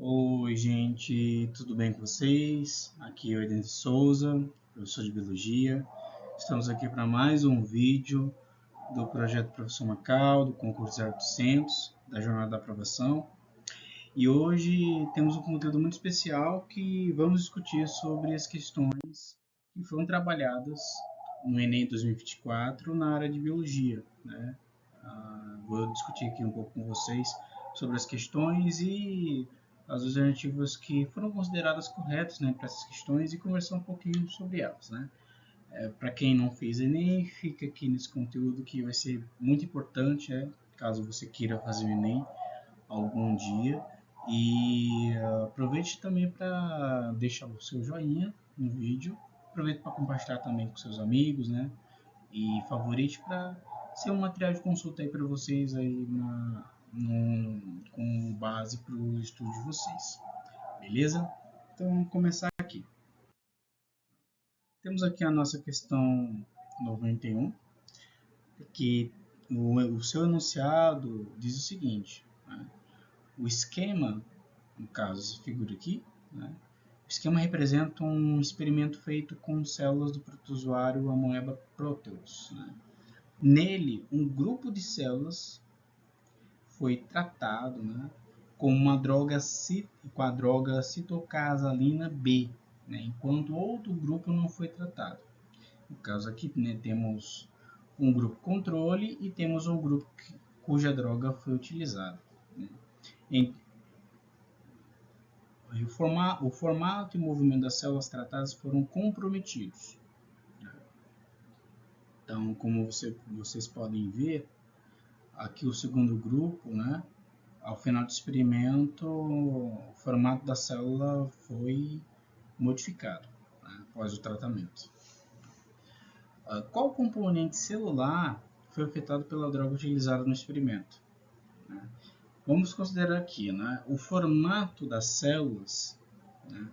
Oi, gente, tudo bem com vocês? Aqui é o Eden de Souza, professor de Biologia. Estamos aqui para mais um vídeo do projeto Professor Macau, do concurso 0800, da Jornada da Aprovação. E hoje temos um conteúdo muito especial que vamos discutir sobre as questões que foram trabalhadas no Enem 2024 na área de Biologia, né? Vou discutir aqui um pouco com vocês sobre as questões e as alternativas que foram consideradas corretas, né, para essas questões e conversar um pouquinho sobre elas, né? Para quem não fez Enem, fica aqui nesse conteúdo que vai ser muito importante, caso você queira fazer o Enem algum dia. E aproveite também para deixar o seu joinha no vídeo, aproveite para compartilhar também com seus amigos, né? E favorite para ser um material de consulta aí para vocês aí com base para o estudo de vocês, beleza? Então vamos começar aqui. Temos aqui a nossa questão 91, que o seu enunciado diz o seguinte, né? O esquema, no caso essa figura aqui, né? O esquema representa um experimento feito com células do protozoário Amoeba proteus, né? Nele, um grupo de células foi tratado, né, com a droga citocasalina B, né, enquanto outro grupo não foi tratado. No caso aqui, né, temos um grupo controle e temos um grupo cuja droga foi utilizada, né. O formato e movimento das células tratadas foram comprometidos. Então, como vocês podem ver, aqui o segundo grupo, né, ao final do experimento, o formato da célula foi modificado, né, após o tratamento. Qual componente celular foi afetado pela droga utilizada no experimento? Vamos considerar aqui, né, o formato das células, né,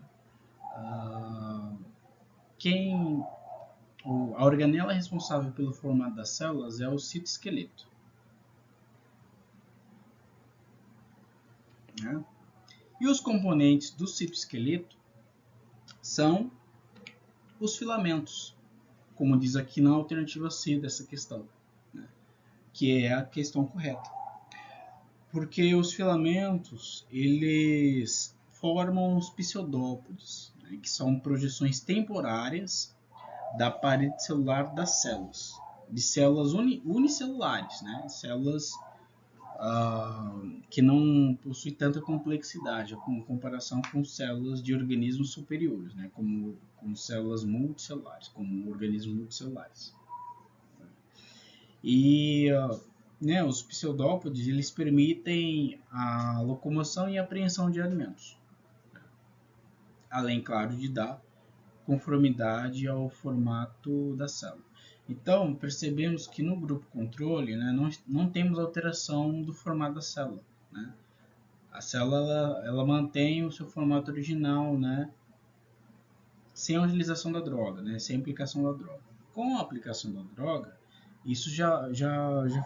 a organela responsável pelo formato das células é o citoesqueleto. Né? E os componentes do citoesqueleto são os filamentos, como diz aqui na alternativa C dessa questão, né? Que é a questão correta. Porque os filamentos, eles formam os pseudópodes, né? Que são projeções temporárias da parede celular das células, de células unicelulares, né? Células que não possui tanta complexidade em comparação com células de organismos superiores, né, como células multicelulares, como organismos multicelulares. E né, os pseudópodes eles permitem a locomoção e apreensão de alimentos, além, claro, de dar conformidade ao formato da célula. Então, percebemos que no grupo controle, né, não temos alteração do formato da célula, né? A célula ela mantém o seu formato original, né, sem a utilização da droga, né, sem a aplicação da droga. Com a aplicação da droga, isso já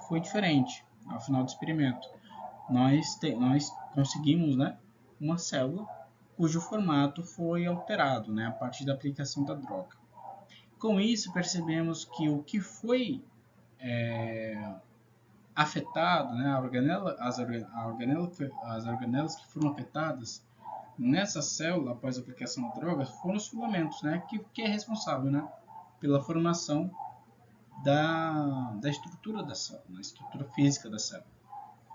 foi diferente ao final do experimento. Nós conseguimos, né, uma célula cujo formato foi alterado, né, a partir da aplicação da droga. Com isso, percebemos que o que foi afetado, né, as organelas que foram afetadas nessa célula após a aplicação da droga foram os filamentos, né, que é responsável, né, pela formação da estrutura da célula, da estrutura física da célula.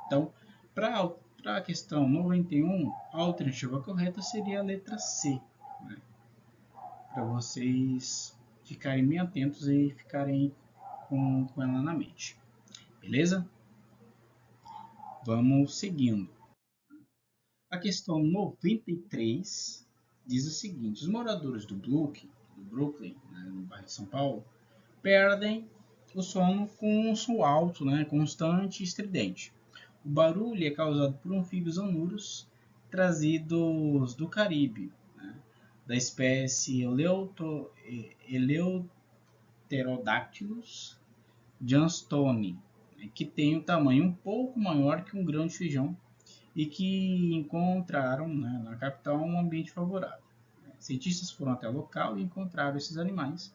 Então, para a questão 91, a alternativa correta seria a letra C, né, para vocês ficarem bem atentos e ficarem com ela na mente. Beleza? Vamos seguindo. A questão 93 diz o seguinte: os moradores do Brooklyn, né, no bairro de São Paulo, perdem o sono com um som alto, né, constante e estridente. O barulho é causado por anfíbios anuros trazidos do Caribe, né, da espécie Eleutherodactylus johnstoni, que tem um tamanho um pouco maior que um grão de feijão e que encontraram, né, na capital um ambiente favorável. Cientistas foram até o local e encontraram esses animais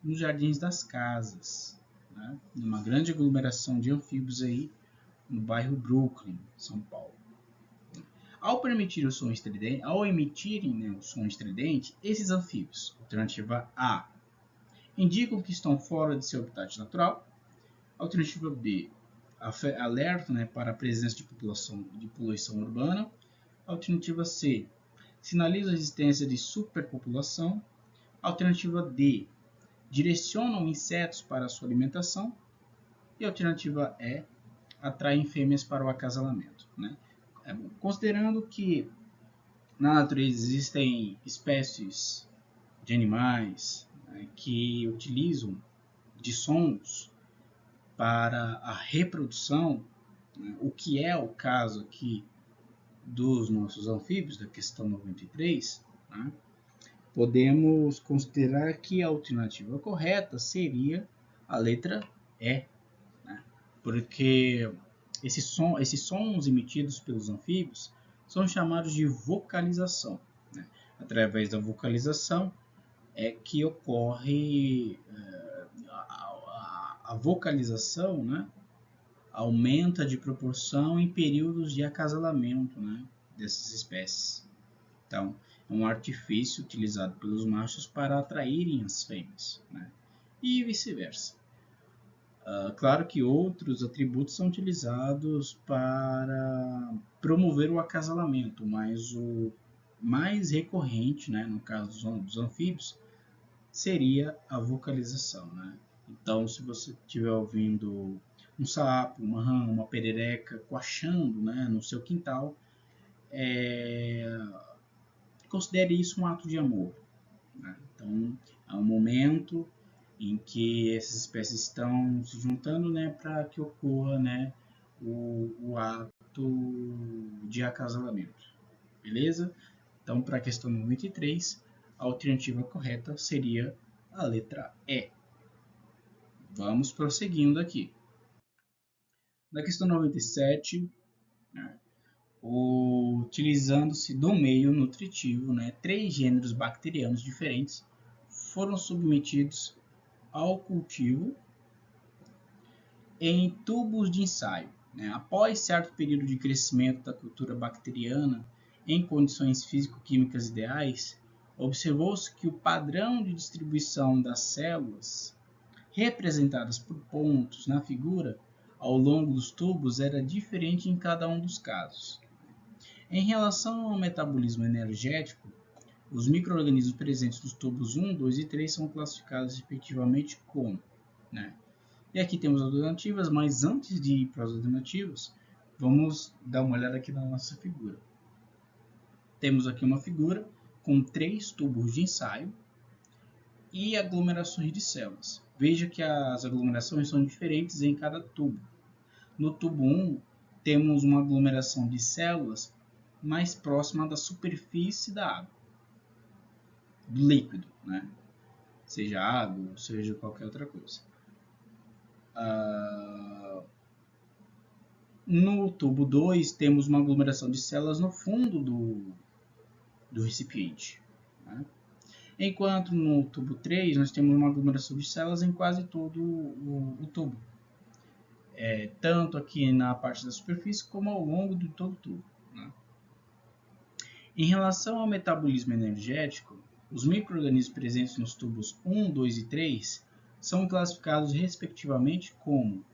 nos jardins das casas, né, numa grande aglomeração de anfíbios aí no bairro Brooklyn, São Paulo. Ao permitir o som estridente, ao emitirem, né, o som estridente, esses anfíbios, alternativa A, indicam que estão fora de seu habitat natural. Alternativa B, alerta, né, para a presença de poluição urbana. Alternativa C, sinaliza a existência de superpopulação. Alternativa D, direcionam insetos para sua alimentação. E a alternativa E, atraem fêmeas para o acasalamento. Né? Considerando que na natureza existem espécies de animais, né, que utilizam de sons para a reprodução, né, o que é o caso aqui dos nossos anfíbios, da questão 93, né, podemos considerar que a alternativa correta seria a letra E, né, porque esses sons emitidos pelos anfíbios são chamados de vocalização. Né? Através da vocalização é que ocorre a vocalização, né, aumenta de proporção em períodos de acasalamento, né, dessas espécies. Então, é um artifício utilizado pelos machos para atraírem as fêmeas, né, e vice-versa. Claro que outros atributos são utilizados para promover o acasalamento, mas o mais recorrente, né, no caso dos anfíbios, seria a vocalização. Né? Então, se você estiver ouvindo um sapo, uma rã, uma perereca coachando, né, no seu quintal, considere isso um ato de amor. Né? Então, é um momento em que essas espécies estão se juntando, né, para que ocorra, né, o ato de acasalamento. Beleza? Então, para a questão 93, a alternativa correta seria a letra E. Vamos prosseguindo aqui. Na questão 97, né, utilizando-se do meio nutritivo, né, 3 gêneros bacterianos diferentes foram submetidos ao cultivo em tubos de ensaio. Né? Após certo período de crescimento da cultura bacteriana em condições físico-químicas ideais, observou-se que o padrão de distribuição das células, representadas por pontos na figura, ao longo dos tubos era diferente em cada um dos casos. Em relação ao metabolismo energético, os micro-organismos presentes nos tubos 1, 2 e 3 são classificados respectivamente como, né? E aqui temos alternativas, mas antes de ir para as alternativas, vamos dar uma olhada aqui na nossa figura. Temos aqui uma figura com 3 tubos de ensaio e aglomerações de células. Veja que as aglomerações são diferentes em cada tubo. No tubo 1, temos uma aglomeração de células mais próxima da superfície da água, do líquido, né? Seja água, ou seja qualquer outra coisa. No tubo 2, temos uma aglomeração de células no fundo do recipiente. Né? Enquanto no tubo 3, nós temos uma aglomeração de células em quase todo o tubo. Tanto aqui na parte da superfície, como ao longo de todo o tubo. Né? Em relação ao metabolismo energético, os micro-organismos presentes nos tubos 1, 2 e 3 são classificados respectivamente como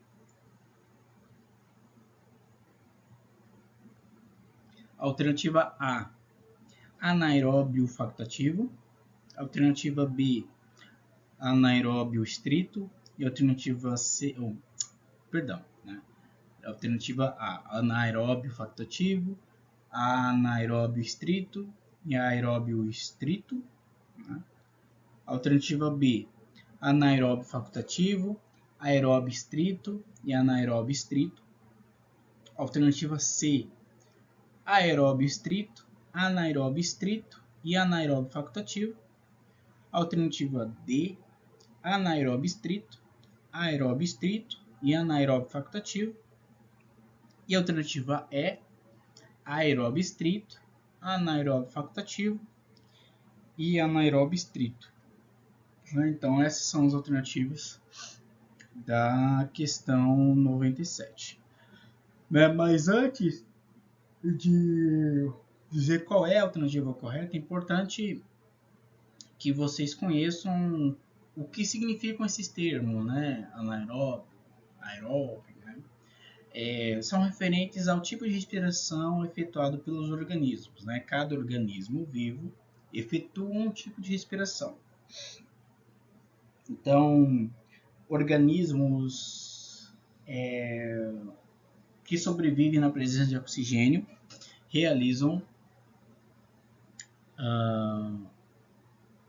alternativa A, anaeróbio facultativo, alternativa B, anaeróbio estrito e alternativa C, alternativa A, anaeróbio facultativo, anaeróbio estrito e aeróbio estrito. Né? Alternativa B, anaeróbio facultativo, aeróbio estrito e anaeróbio estrito. Alternativa C, aeróbio estrito, anaeróbio estrito e anaeróbio facultativo. Alternativa D, anaeróbio estrito, aeróbio estrito e anaeróbio facultativo. E alternativa E, aeróbio estrito, anaeróbio facultativo e anaeróbio estrito. Então, essas são as alternativas da questão 97. Mas antes de dizer qual é a alternativa correta, é importante que vocês conheçam o que significam esses termos, né? Anaeróbio, aeróbio, né? São referentes ao tipo de respiração efetuado pelos organismos, né? Cada organismo vivo efetua um tipo de respiração. Então, organismos que sobrevivem na presença de oxigênio realizam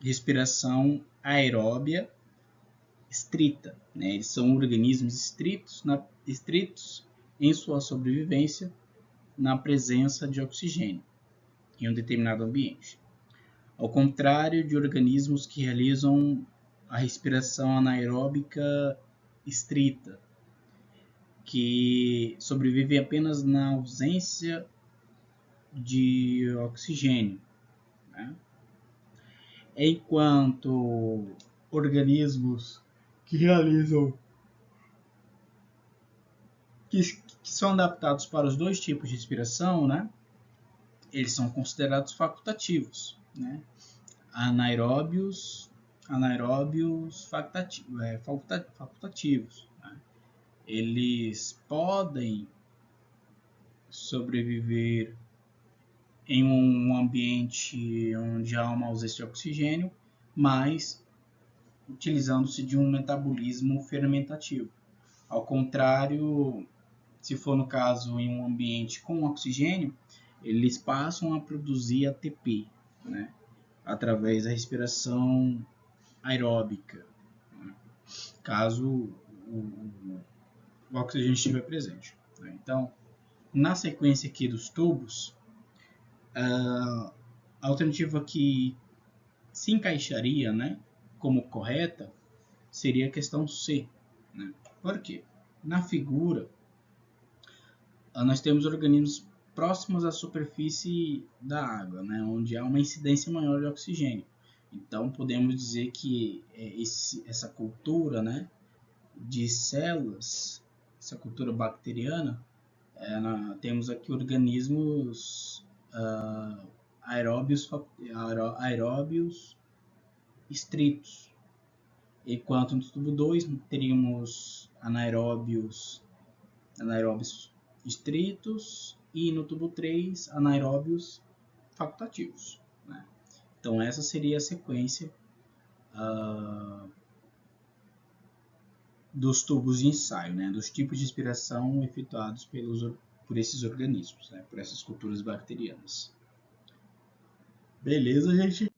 respiração aeróbia estrita, né? Eles são organismos estritos em sua sobrevivência na presença de oxigênio em um determinado ambiente. Ao contrário de organismos que realizam a respiração anaeróbica estrita, que sobrevivem apenas na ausência de oxigênio, né? Enquanto organismos que realizam que são adaptados para os dois tipos de respiração, né? Eles são considerados facultativos, né? Anaeróbios facultativos, né? Eles podem sobreviver em um ambiente onde há uma ausência de oxigênio, mas utilizando-se de um metabolismo fermentativo. Ao contrário, se for no caso em um ambiente com oxigênio, eles passam a produzir ATP, né, através da respiração aeróbica, né, caso o oxigênio estiver presente. Então, na sequência aqui dos tubos, a alternativa que se encaixaria, né, como correta seria a questão C, né? Por quê? Na figura, nós temos organismos próximos à superfície da água, né, onde há uma incidência maior de oxigênio. Então, podemos dizer que essa cultura, né, de células, essa cultura bacteriana, temos aqui organismos aeróbios estritos, enquanto no tubo 2 teríamos anaeróbios estritos e no tubo 3 anaeróbios facultativos, né? Então essa seria a sequência dos tubos de ensaio, né? Dos tipos de respiração efetuados por esses organismos, né? Por essas culturas bacterianas. Beleza, gente?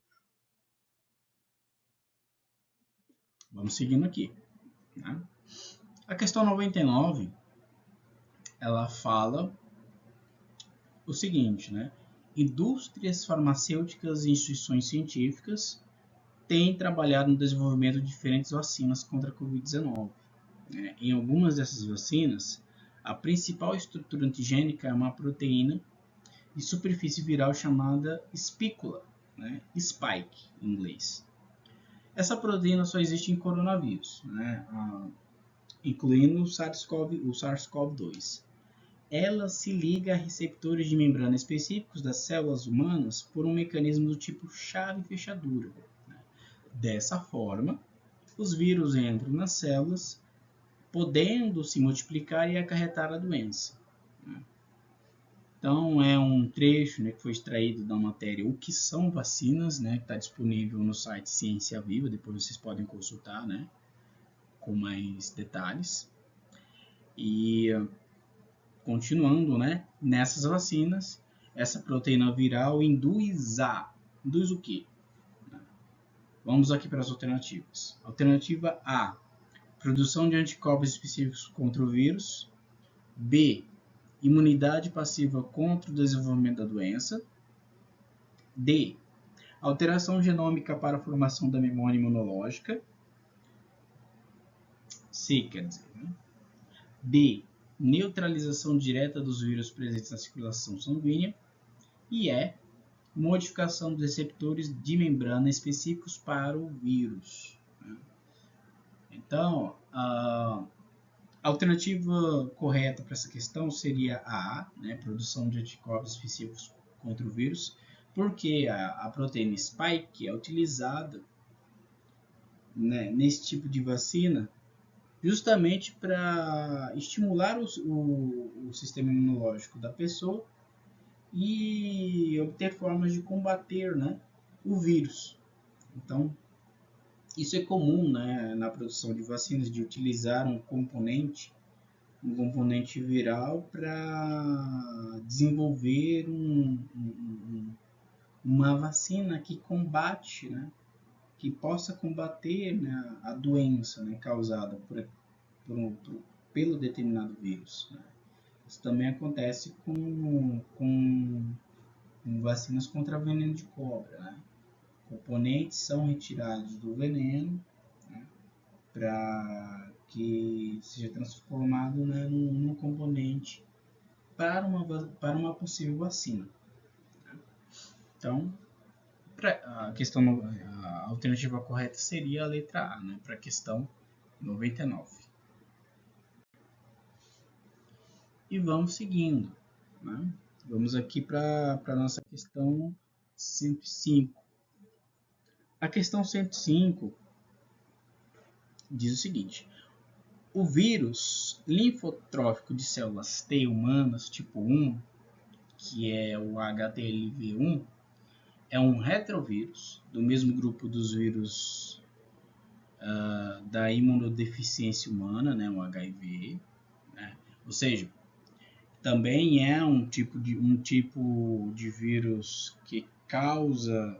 Vamos seguindo aqui, né? A questão 99, ela fala o seguinte, né? Indústrias farmacêuticas e instituições científicas têm trabalhado no desenvolvimento de diferentes vacinas contra a Covid-19. Em algumas dessas vacinas, a principal estrutura antigênica é uma proteína de superfície viral chamada espícula, né? Spike em inglês. Essa proteína só existe em coronavírus, né? Incluindo o SARS-CoV-2. Ela se liga a receptores de membrana específicos das células humanas por um mecanismo do tipo chave-fechadura. Dessa forma, os vírus entram nas células, podendo se multiplicar e acarretar a doença. Então, é um trecho, né, que foi extraído da matéria O que são vacinas, né, que está disponível no site Ciência Viva, depois vocês podem consultar, né, com mais detalhes. E continuando, né, nessas vacinas, essa proteína viral induz o quê? Vamos aqui para as alternativas. Alternativa A, produção de anticorpos específicos contra o vírus. B, imunidade passiva contra o desenvolvimento da doença. D, alteração genômica para a formação da memória imunológica. C, quer dizer, né? D, neutralização direta dos vírus presentes na circulação sanguínea, e E, modificação dos receptores de membrana específicos para o vírus. Então, a alternativa correta para essa questão seria a, né, produção de anticorpos específicos contra o vírus, porque a proteína spike é utilizada, né, nesse tipo de vacina justamente para estimular o sistema imunológico da pessoa e obter formas de combater, né, o vírus. Então, isso é comum, né, na produção de vacinas, de utilizar um componente viral para desenvolver uma vacina que combate, né, que possa combater, né, a doença, né, causada pelo determinado vírus. Né. Isso também acontece com vacinas contra veneno de cobra. Né. Componentes são retirados do veneno, né, para que seja transformado, né, num componente para uma possível vacina. Então, a alternativa correta seria a letra A, né, para a questão 99. E vamos seguindo. Né? Vamos aqui para a nossa questão 105. A questão 105 diz o seguinte: o vírus linfotrófico de células T humanas tipo 1, que é o HTLV1, é um retrovírus do mesmo grupo dos vírus da imunodeficiência humana, né, o HIV, né? Ou seja, também é um tipo de vírus que causa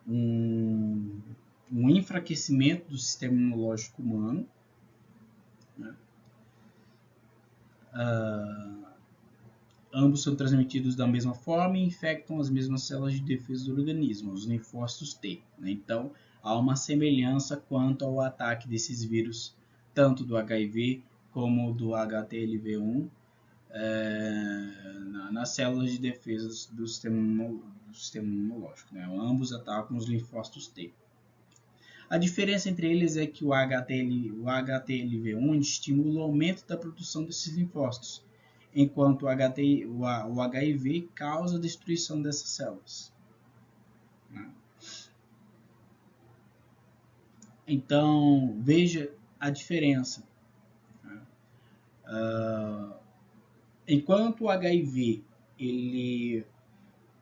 um enfraquecimento do sistema imunológico humano, né? Ambos são transmitidos da mesma forma e infectam as mesmas células de defesa do organismo, os linfócitos T. Né? Então, há uma semelhança quanto ao ataque desses vírus, tanto do HIV como do HTLV1, nas células de defesa do sistema imunológico. Né? Ambos atacam os linfócitos T. A diferença entre eles é que o HTLV1 estimula o aumento da produção desses linfócitos, enquanto o HIV causa a destruição dessas células. Então, veja a diferença. Enquanto o HIV ele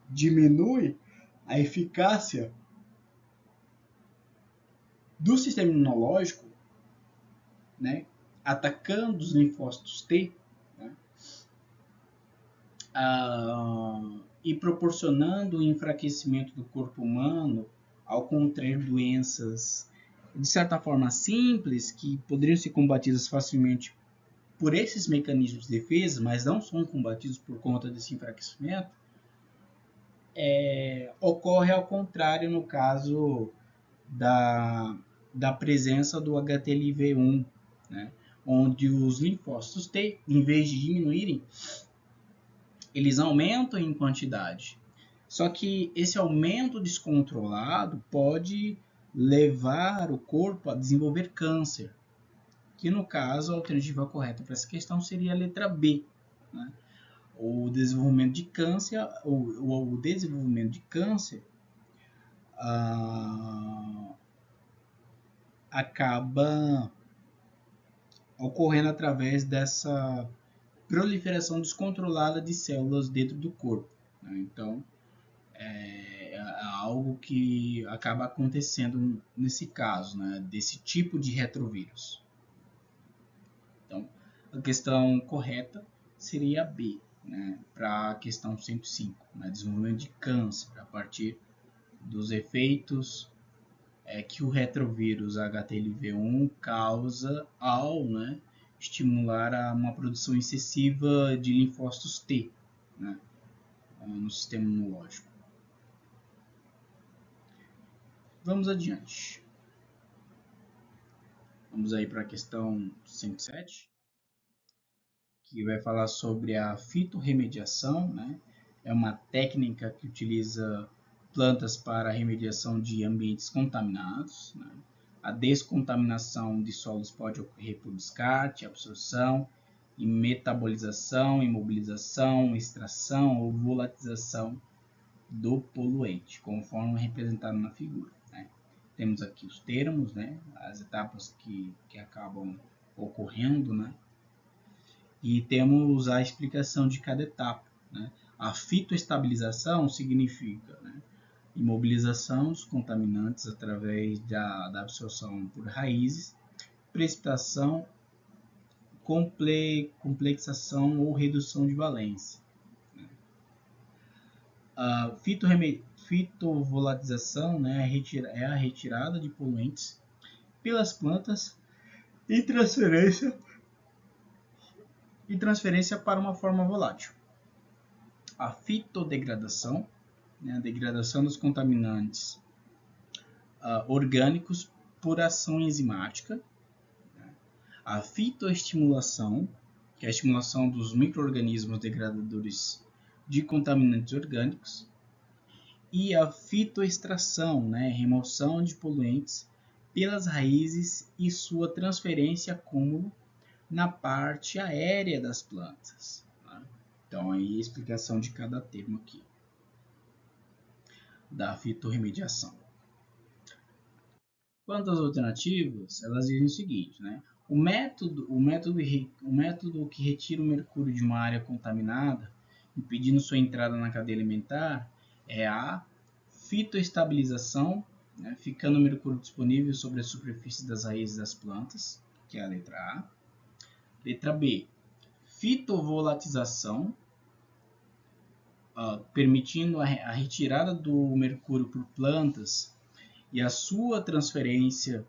diminui a eficácia do sistema imunológico, né, atacando os linfócitos T, né, e proporcionando o enfraquecimento do corpo humano ao contrair doenças de certa forma simples, que poderiam ser combatidas facilmente por esses mecanismos de defesa, mas não são combatidos por conta desse enfraquecimento, ocorre ao contrário no caso da presença do HTLV1, né, onde os linfócitos T, em vez de diminuírem, eles aumentam em quantidade. Só que esse aumento descontrolado pode levar o corpo a desenvolver câncer, que no caso a alternativa correta para essa questão seria a letra B. Né? O desenvolvimento de câncer, acaba ocorrendo através dessa proliferação descontrolada de células dentro do corpo. Né? Então, é algo que acaba acontecendo nesse caso, né? Desse tipo de retrovírus. Então, a questão correta seria a B, né? Para a questão 105, né? Desenvolvimento de câncer a partir dos efeitos que o retrovírus HTLV1 causa ao, né, estimular uma produção excessiva de linfócitos T, né, no sistema imunológico. Vamos adiante. Vamos aí para a questão 107, que vai falar sobre a fitorremediação, né? É uma técnica que utiliza plantas para a remediação de ambientes contaminados, né? A descontaminação de solos pode ocorrer por descarte, absorção, e metabolização, imobilização, extração ou volatização do poluente, conforme representado na figura, né? Temos aqui os termos, né? As etapas que acabam ocorrendo, né? E temos a explicação de cada etapa, né? A fitoestabilização significa, né, imobilização dos contaminantes através da absorção por raízes, precipitação, complexação ou redução de valência. A fitovolatização, né, é a retirada de poluentes pelas plantas e transferência para uma forma volátil. A fitodegradação, né, a degradação dos contaminantes orgânicos por ação enzimática. A fitoestimulação, que é a estimulação dos micro-organismos degradadores de contaminantes orgânicos. E a fitoextração, né, remoção de poluentes pelas raízes e sua transferência acúmulo na parte aérea das plantas. Né? Então, aí a explicação de cada termo aqui da fitorremediação. Quanto às alternativas, elas dizem o seguinte, né? O método que retira o mercúrio de uma área contaminada, impedindo sua entrada na cadeia alimentar, é a fitoestabilização, né? Ficando o mercúrio disponível sobre a superfície das raízes das plantas, que é a letra A. Letra B, fitovolatização, permitindo a retirada do mercúrio por plantas e a sua transferência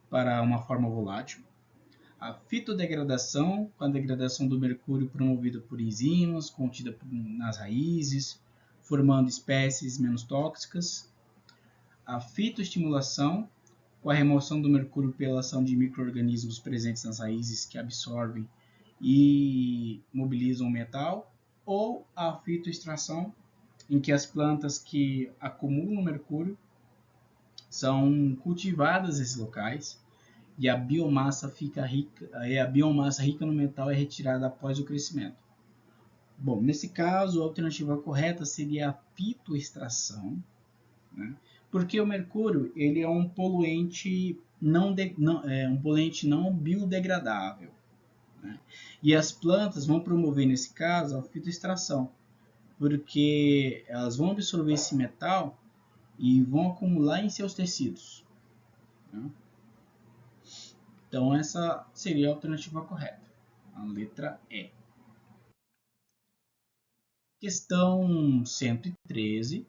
para uma forma volátil. A fitodegradação, com a degradação do mercúrio promovida por enzimas contida nas raízes, formando espécies menos tóxicas. A fitoestimulação, com a remoção do mercúrio pela ação de micro-organismos presentes nas raízes que absorvem e mobilizam o metal. Ou a fitoextração, em que as plantas que acumulam mercúrio são cultivadas nesses locais e a biomassa rica no metal é retirada após o crescimento. Bom, nesse caso, a alternativa correta seria a fitoextração, né? Porque o mercúrio ele é um poluente não biodegradável, né? E as plantas vão promover, nesse caso, a fitoextração, porque elas vão absorver esse metal e vão acumular em seus tecidos, né? Então, essa seria a alternativa correta, a letra E. Questão 113,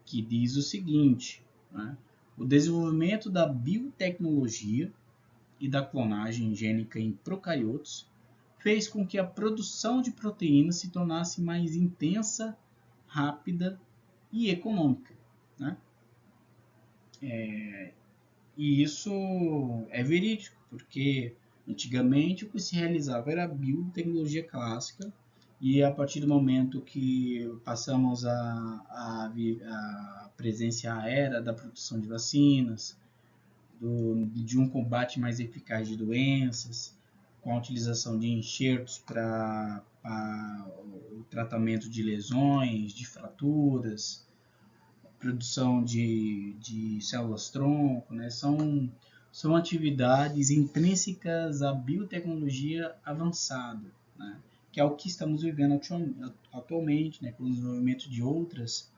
que diz o seguinte, né? O desenvolvimento da biotecnologia e da clonagem gênica em procariotos fez com que a produção de proteínas se tornasse mais intensa, rápida e econômica, né? E isso é verídico, porque antigamente o que se realizava era a biotecnologia clássica, e a partir do momento que passamos a presenciar a era da produção de vacinas, de um combate mais eficaz de doenças, com a utilização de enxertos para o tratamento de lesões, de fraturas, produção de células-tronco, né? São atividades intrínsecas à biotecnologia avançada, né? Que é o que estamos vivendo atualmente, né? Com o desenvolvimento de outras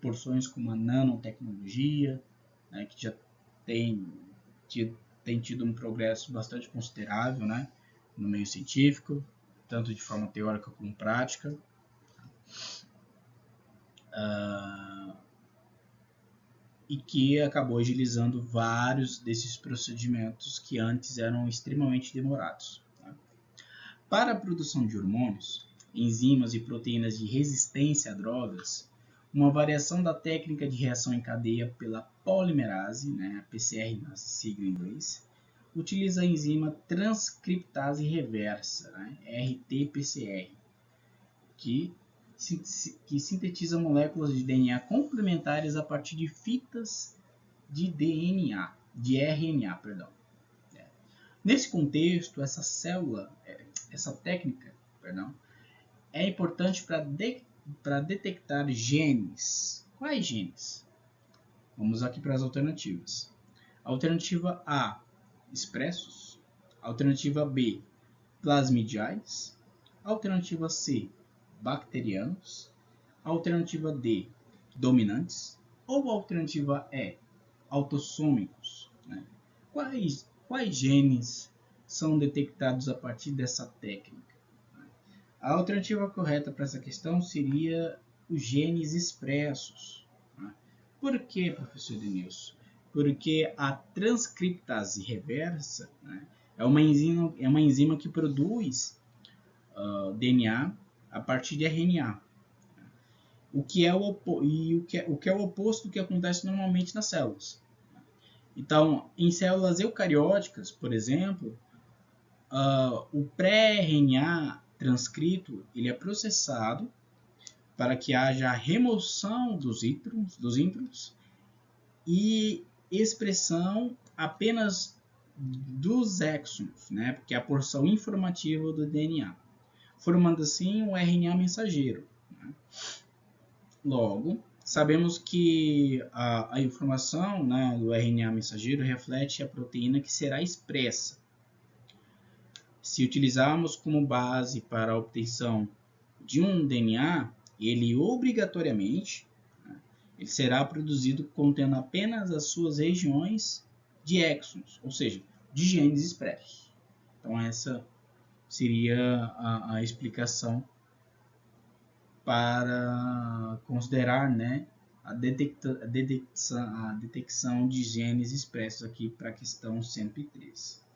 porções como a nanotecnologia, né? Que já tem tido um progresso bastante considerável, né? No meio científico, tanto de forma teórica como prática. E que acabou agilizando vários desses procedimentos que antes eram extremamente demorados. Tá? Para a produção de hormônios, enzimas e proteínas de resistência a drogas, uma variação da técnica de reação em cadeia pela polimerase, né, a PCR na sigla em inglês, utiliza a enzima transcriptase reversa, né, RT-PCR, que sintetiza moléculas de DNA complementares a partir de fitas de DNA, de RNA, perdão. Nesse contexto, essa técnica, é importante para detectar genes. Quais genes? Vamos aqui para as alternativas. Alternativa A, expressos. Alternativa B, plasmidiais. Alternativa C, bacterianos. Alternativa D, dominantes. Ou alternativa E, autossômicos. Né? Quais genes são detectados a partir dessa técnica? A alternativa correta para essa questão seria os genes expressos. Por que, professor Denilson? Porque a transcriptase reversa, né, é uma enzima que produz DNA a partir de RNA. O que é o oposto do que acontece normalmente nas células. Então, em células eucarióticas, por exemplo, o pré-RNA transcrito ele é processado para que haja a remoção dos introns e expressão apenas dos exons, né, porque é a porção informativa do DNA, formando assim o RNA mensageiro. Né? Logo, sabemos que a informação, né, do RNA mensageiro reflete a proteína que será expressa. Se utilizarmos como base para a obtenção de um DNA, ele obrigatoriamente ele será produzido contendo apenas as suas regiões de exons, ou seja, de genes expressos. Então essa seria a explicação para considerar, né, a detecção de genes expressos aqui para a questão 103.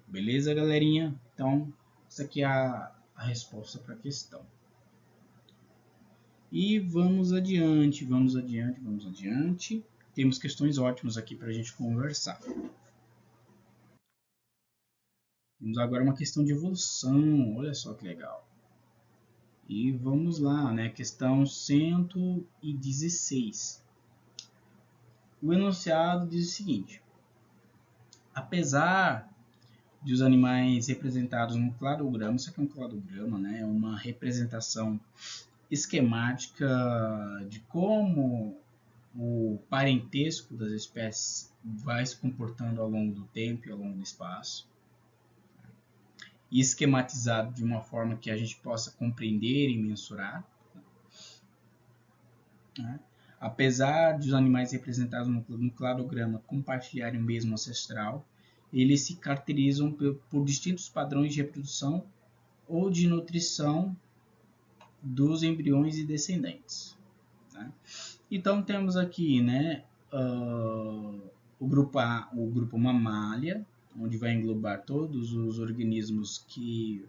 Beleza, galerinha? Então, essa aqui é a resposta para a questão. E vamos adiante. Temos questões ótimas aqui para a gente conversar. Temos agora uma questão de evolução. Olha só que legal. E vamos lá, né? Questão 116. O enunciado diz o seguinte: apesar de os animais representados no cladograma, isso aqui é um cladograma, né? É uma representação esquemática de como o parentesco das espécies vai se comportando ao longo do tempo e ao longo do espaço, e esquematizado de uma forma que a gente possa compreender e mensurar. Né? Apesar de os animais representados no cladograma compartilharem o mesmo ancestral, eles se caracterizam por distintos padrões de reprodução ou de nutrição dos embriões e descendentes. Né? Então temos aqui, né, o grupo mamália, onde vai englobar todos os organismos que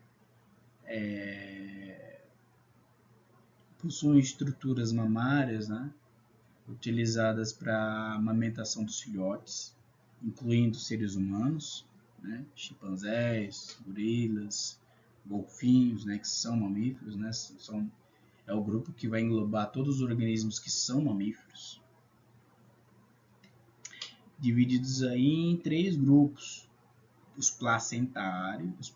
possuem estruturas mamárias, né, utilizadas para a amamentação dos filhotes, incluindo seres humanos, né, chimpanzés, gorilas, golfinhos, né, que são mamíferos, né, é o grupo que vai englobar todos os organismos que são mamíferos, divididos aí em 3 grupos. Os placentários,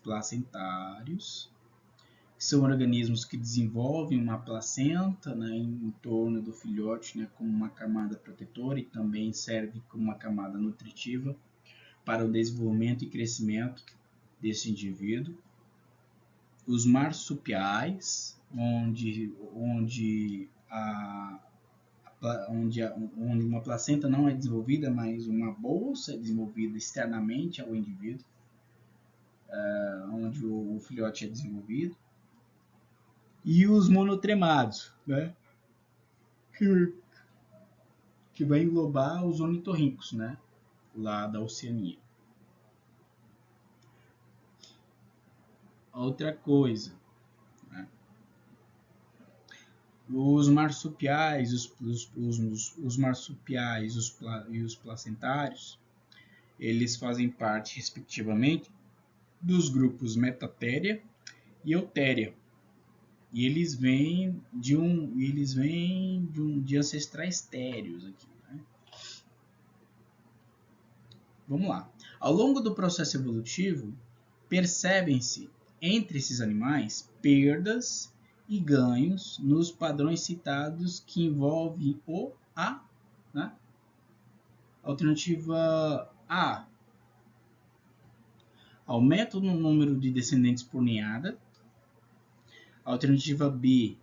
que são organismos que desenvolvem uma placenta, né, em torno do filhote, né, como uma camada protetora, e também serve como uma camada nutritiva para o desenvolvimento e crescimento desse indivíduo. Os marsupiais, onde uma placenta não é desenvolvida, mas uma bolsa é desenvolvida externamente ao indivíduo, onde o filhote é desenvolvido. E os monotremados, né? que vai englobar os ornitorrincos, né? Lá da Oceania. Outra coisa, né? Os marsupiais, os marsupiais e os placentários, eles fazem parte, respectivamente, dos grupos Metatheria e Eutheria. E eles vêm de ancestrais térios aqui, né? Vamos lá. Ao longo do processo evolutivo, percebem-se entre esses animais perdas e ganhos nos padrões citados que envolvem né? Alternativa A, aumento no número de descendentes por ninhada. Alternativa B,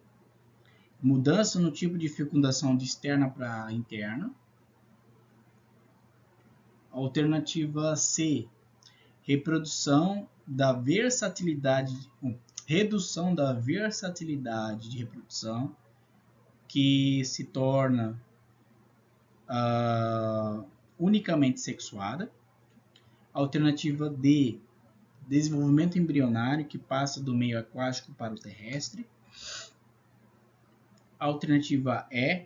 mudança no tipo de fecundação de externa para interna. Alternativa C, redução da versatilidade de reprodução, que se torna unicamente sexuada. Alternativa D, desenvolvimento embrionário, que passa do meio aquático para o terrestre. Alternativa E,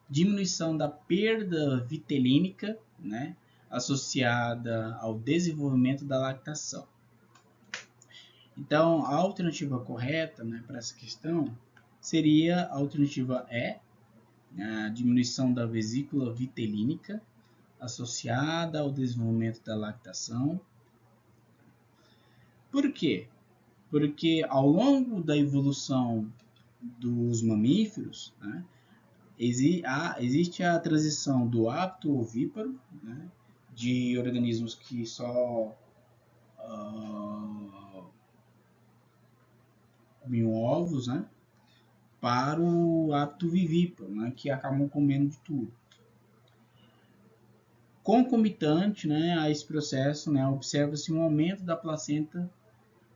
diminuição da perda vitelínica, né, associada ao desenvolvimento da lactação. Então, a alternativa correta, né, para essa questão seria a alternativa E, a diminuição da vesícula vitelínica associada ao desenvolvimento da lactação. Por quê? Porque ao longo da evolução dos mamíferos, né, existe a transição do hábito ovíparo, né, de organismos que só comiam ovos, né, para o hábito vivíparo, né, que acabam comendo de tudo. Concomitante, né, a esse processo, né, observa-se um aumento da placenta,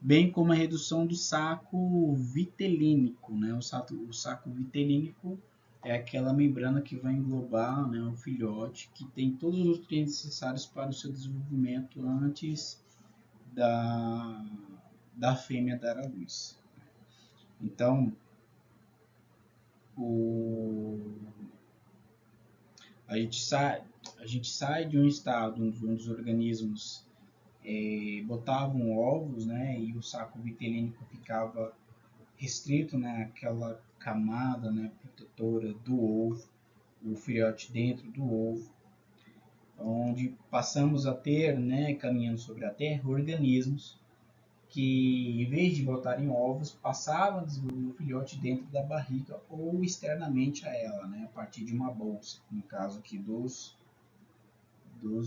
bem como a redução do saco vitelínico. Né? O saco vitelínico é aquela membrana que vai englobar, né, o filhote, que tem todos os nutrientes necessários para o seu desenvolvimento antes da fêmea dar à luz. Então, a gente sai de um estado onde os organismos botavam ovos, né, e o saco vitelínico ficava restrito, né, àquela camada, né, protetora do ovo, o filhote dentro do ovo, onde passamos a ter, né, caminhando sobre a Terra, organismos que, em vez de botarem ovos, passavam a desenvolver o filhote dentro da barriga ou externamente a ela, né, a partir de uma bolsa, no caso aqui dos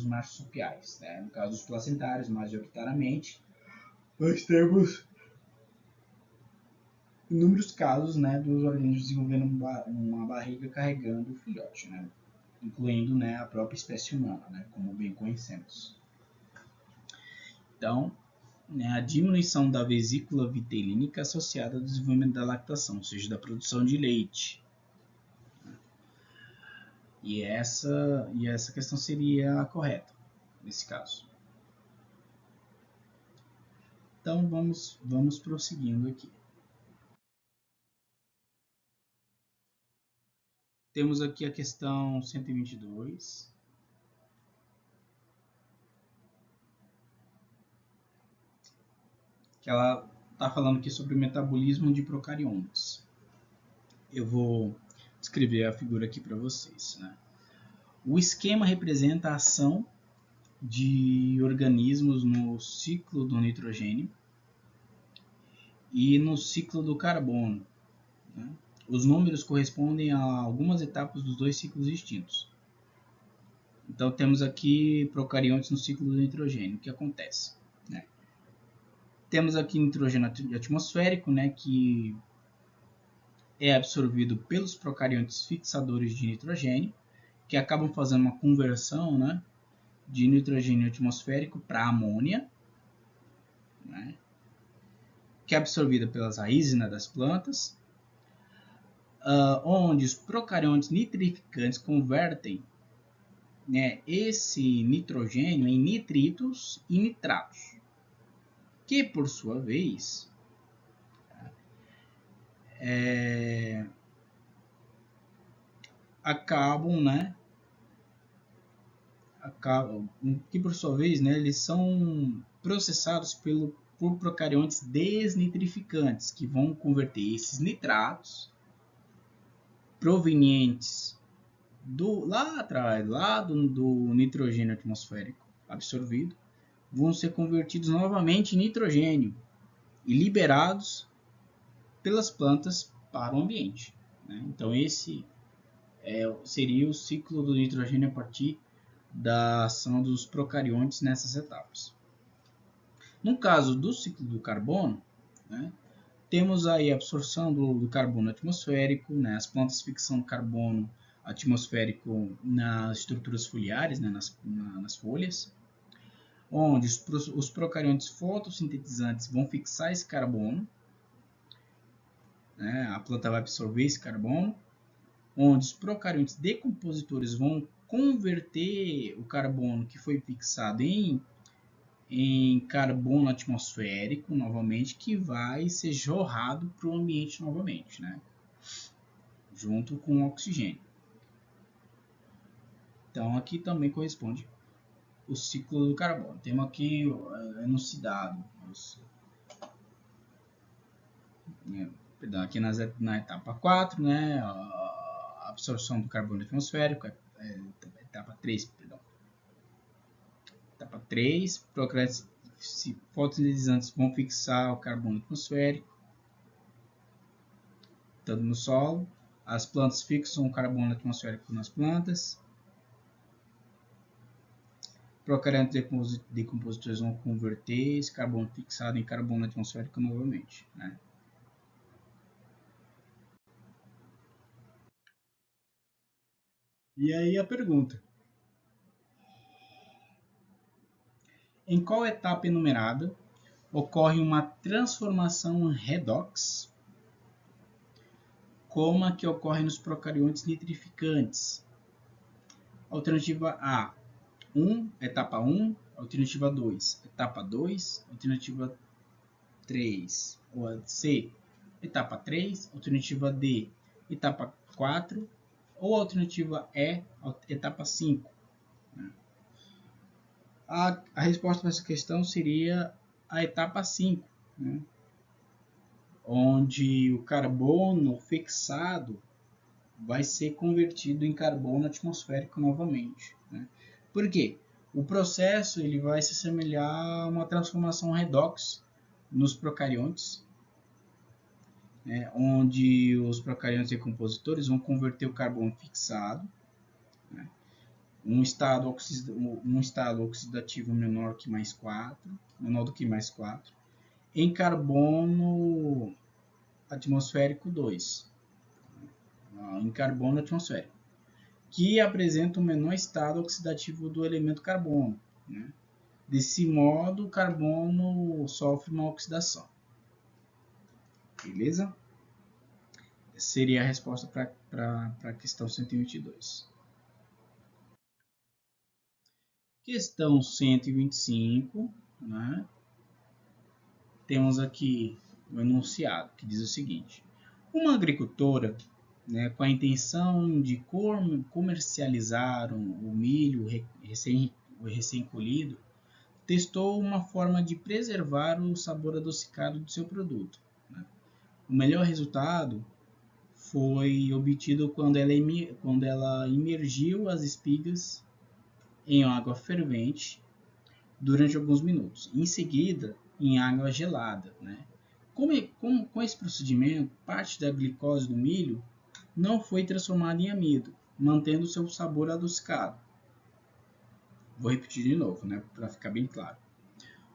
marsupiais, né? No caso dos placentários, majoritariamente, nós temos inúmeros casos, né, dos organismos desenvolvendo uma barriga carregando o filhote, né, incluindo, né, a própria espécie humana, né, como bem conhecemos. Então, né, a diminuição da vesícula vitelínica associada ao desenvolvimento da lactação, ou seja, da produção de leite. E essa questão seria a correta nesse caso. Então vamos prosseguindo aqui. Temos aqui a questão 122. Que ela está falando aqui sobre o metabolismo de procariontes. Eu vou descrever a figura aqui para vocês, né? O esquema representa a ação de organismos no ciclo do nitrogênio e no ciclo do carbono, né? Os números correspondem a algumas etapas dos dois ciclos distintos. Então temos aqui procariontes no ciclo do nitrogênio. O que acontece? Né? Temos aqui nitrogênio atmosférico, né, que é absorvido pelos procariontes fixadores de nitrogênio, que acabam fazendo uma conversão, né, de nitrogênio atmosférico para amônia, né, que é absorvida pelas raízes, né, das plantas, onde os procariontes nitrificantes convertem, né, esse nitrogênio em nitritos e nitratos, que por sua vez acabam, né, que por sua vez, né, eles são processados por procariontes desnitrificantes, que vão converter esses nitratos provenientes lá atrás, do nitrogênio atmosférico absorvido, vão ser convertidos novamente em nitrogênio e liberados pelas plantas para o ambiente, né? Então esse seria o ciclo do nitrogênio a partir da ação dos procariontes nessas etapas. No caso do ciclo do carbono, né, temos aí a absorção do carbono atmosférico, né, as plantas fixam carbono atmosférico nas estruturas foliares, né, nas folhas, onde os procariontes fotossintetizantes vão fixar esse carbono, né, a planta vai absorver esse carbono, onde os procariontes decompositores vão converter o carbono que foi fixado em carbono atmosférico novamente, que vai ser jorrado para o ambiente novamente, né? Junto com o oxigênio. Então aqui também corresponde o ciclo do carbono. Temos aqui enunciado aqui na etapa 4, né, a absorção do carbono atmosférico, etapa 3, perdão. Etapa 3, procariontes fotossintetizantes vão fixar o carbono atmosférico, tanto no solo. As plantas fixam o carbono atmosférico nas plantas. Procariontes decompositores vão converter esse carbono fixado em carbono atmosférico novamente, né? E aí a pergunta: em qual etapa enumerada ocorre uma transformação redox, como a que ocorre nos procariontes nitrificantes? Alternativa A, etapa 1, alternativa 2, etapa 2, alternativa 3, ou C, etapa 3, alternativa D, etapa 4, ou alternativa E, etapa 5. A resposta para essa questão seria a etapa 5, né? Onde o carbono fixado vai ser convertido em carbono atmosférico novamente, né? Por quê? O processo ele vai se assemelhar a uma transformação redox nos procariontes, né? Onde os procariontes decompositores vão converter o carbono fixado, né? um estado oxidativo menor do que mais 4, em carbono atmosférico 2, em carbono atmosférico, que apresenta o menor estado oxidativo do elemento carbono, né? Desse modo, o carbono sofre uma oxidação. Beleza? Essa seria a resposta para a questão 122. Questão 125, né? Temos aqui o enunciado, que diz o seguinte: uma agricultora, né, com a intenção de comercializar o milho recém-colhido, testou uma forma de preservar o sabor adocicado do seu produto, né? O melhor resultado foi obtido quando ela imergiu as espigas em água fervente durante alguns minutos, em seguida em água gelada, né? Com esse procedimento, parte da glicose do milho não foi transformada em amido, mantendo seu sabor adocicado. Vou repetir de novo, né, para ficar bem claro.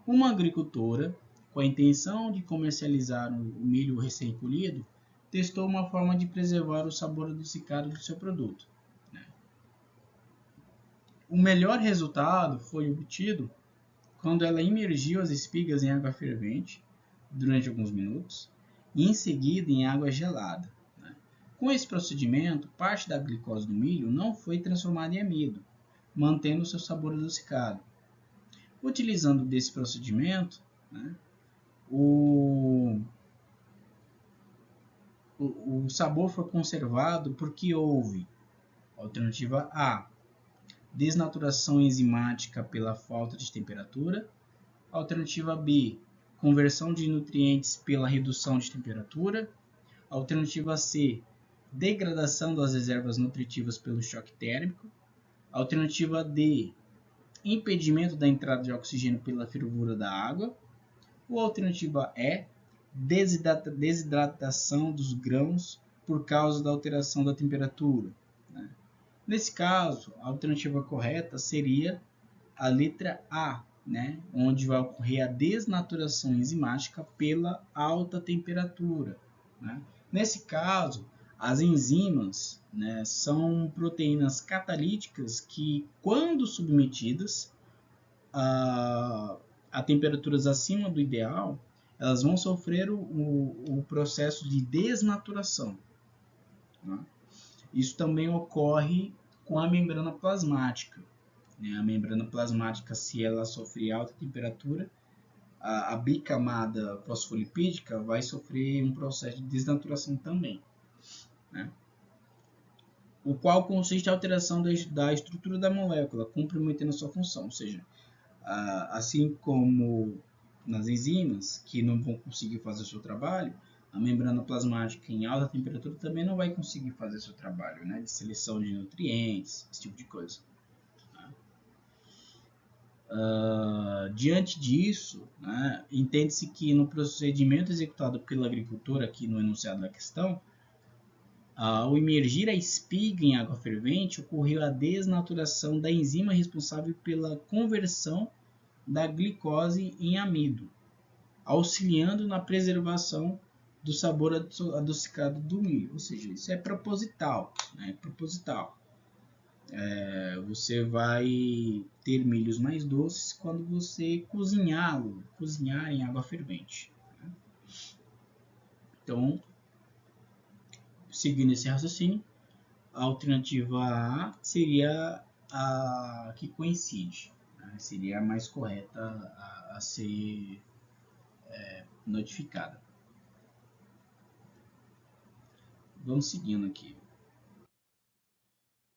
Uma agricultora, com a intenção de comercializar o milho recém-colhido, testou uma forma de preservar o sabor adocicado do seu produto, né? O melhor resultado foi obtido quando ela imergiu as espigas em água fervente durante alguns minutos e em seguida em água gelada, né? Com esse procedimento, parte da glicose do milho não foi transformada em amido, mantendo seu sabor adocicado. Utilizando desse procedimento, né, o sabor foi conservado porque houve, alternativa A, desnaturação enzimática pela falta de temperatura. Alternativa B, conversão de nutrientes pela redução de temperatura. Alternativa C, degradação das reservas nutritivas pelo choque térmico. Alternativa D, impedimento da entrada de oxigênio pela fervura da água. Ou alternativa E, desidratação dos grãos por causa da alteração da temperatura. Nesse caso, a alternativa correta seria a letra A, onde vai ocorrer a desnaturação enzimática pela alta temperatura. Nesse caso, as enzimas são proteínas catalíticas que, quando submetidas a temperaturas acima do ideal, elas vão sofrer o processo de desnaturação. Isso também ocorre com a membrana plasmática. A membrana plasmática, se ela sofrer alta temperatura, a bicamada fosfolipídica vai sofrer um processo de desnaturação também. O qual consiste em alteração da estrutura da molécula, comprometendo a sua função. Ou seja, assim como nas enzimas, que não vão conseguir fazer o seu trabalho, a membrana plasmática em alta temperatura também não vai conseguir fazer o seu trabalho, de seleção de nutrientes, esse tipo de coisa. Diante disso, entende-se que no procedimento executado pelo agricultor, aqui no enunciado da questão, ao imergir a espiga em água fervente, ocorreu a desnaturação da enzima responsável pela conversão da glicose em amido, auxiliando na preservação do sabor adocicado do milho. Ou seja, isso é proposital. Você vai ter milhos mais doces quando você cozinhar em água fervente. Então, seguindo esse raciocínio, a alternativa A seria a que coincide, seria a mais correta a ser notificada. Vamos seguindo aqui.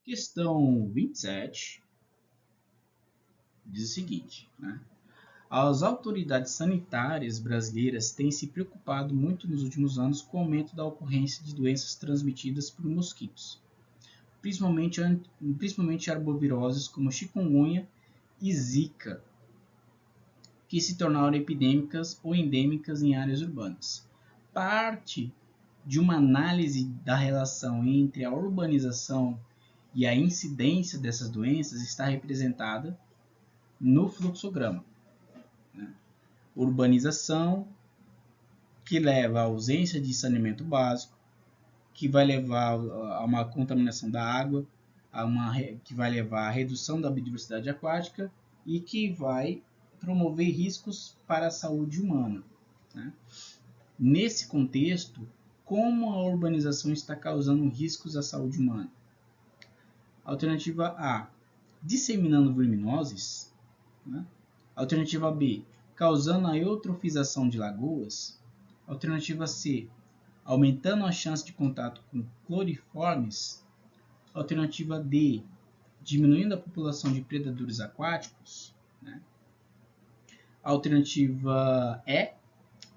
Questão 27 diz o seguinte, As autoridades sanitárias brasileiras têm se preocupado muito nos últimos anos com o aumento da ocorrência de doenças transmitidas por mosquitos, principalmente arboviroses como chikungunya e zika, que se tornaram epidêmicas ou endêmicas em áreas urbanas. Parte de uma análise da relação entre a urbanização e a incidência dessas doenças está representada no fluxograma. Urbanização, que leva à ausência de saneamento básico, que vai levar a uma contaminação da água, que vai levar à redução da biodiversidade aquática e que vai promover riscos para a saúde humana. Nesse contexto, como a urbanização está causando riscos à saúde humana? Alternativa A, disseminando verminoses. Alternativa B, causando a eutrofização de lagoas. Alternativa C, aumentando a chance de contato com cloriformes. Alternativa D, diminuindo a população de predadores aquáticos. Alternativa E,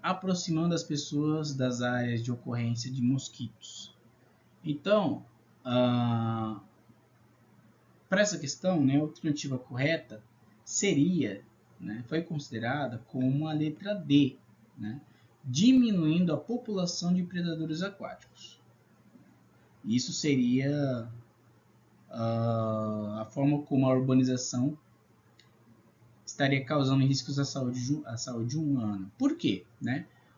aproximando as pessoas das áreas de ocorrência de mosquitos. Então, para essa questão, a alternativa correta seria, foi considerada como a letra D, diminuindo a população de predadores aquáticos. Isso seria a forma como a urbanização estaria causando riscos à saúde humana. Por quê?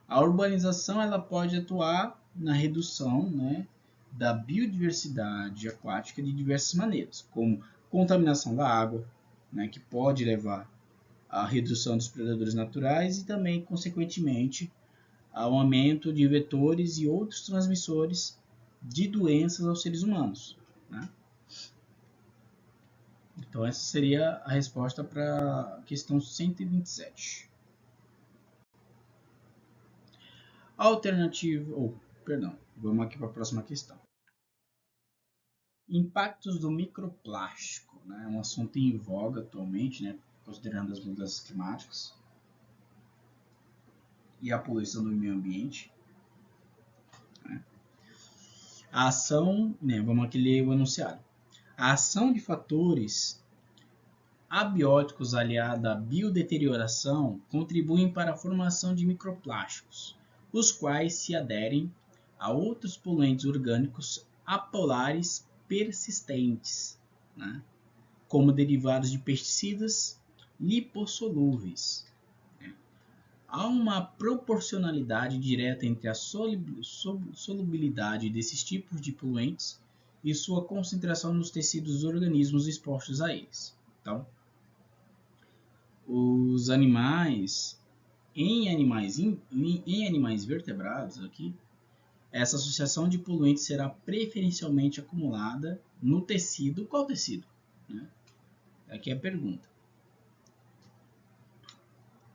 A urbanização ela pode atuar na redução da biodiversidade aquática de diversas maneiras, como contaminação da água, que pode levar à redução dos predadores naturais e também, consequentemente, ao aumento de vetores e outros transmissores de doenças aos seres humanos. Então, essa seria a resposta para a questão 127. Alternativa, vamos aqui para a próxima questão. Impactos do microplástico, né? É um assunto em voga atualmente, né? Considerando as mudanças climáticas e a poluição do meio ambiente. Né? A ação, né? Vamos aqui ler o enunciado. A ação de fatores abióticos aliada à biodeterioração contribuem para a formação de microplásticos, os quais se aderem a outros poluentes orgânicos apolares persistentes, né? Como derivados de pesticidas lipossolúveis. Há uma proporcionalidade direta entre a solubilidade desses tipos de poluentes e sua concentração nos tecidos dos organismos expostos a eles. Então, os animais, em animais vertebrados aqui, essa associação de poluentes será preferencialmente acumulada no tecido. Qual tecido? Né? Aqui é a pergunta.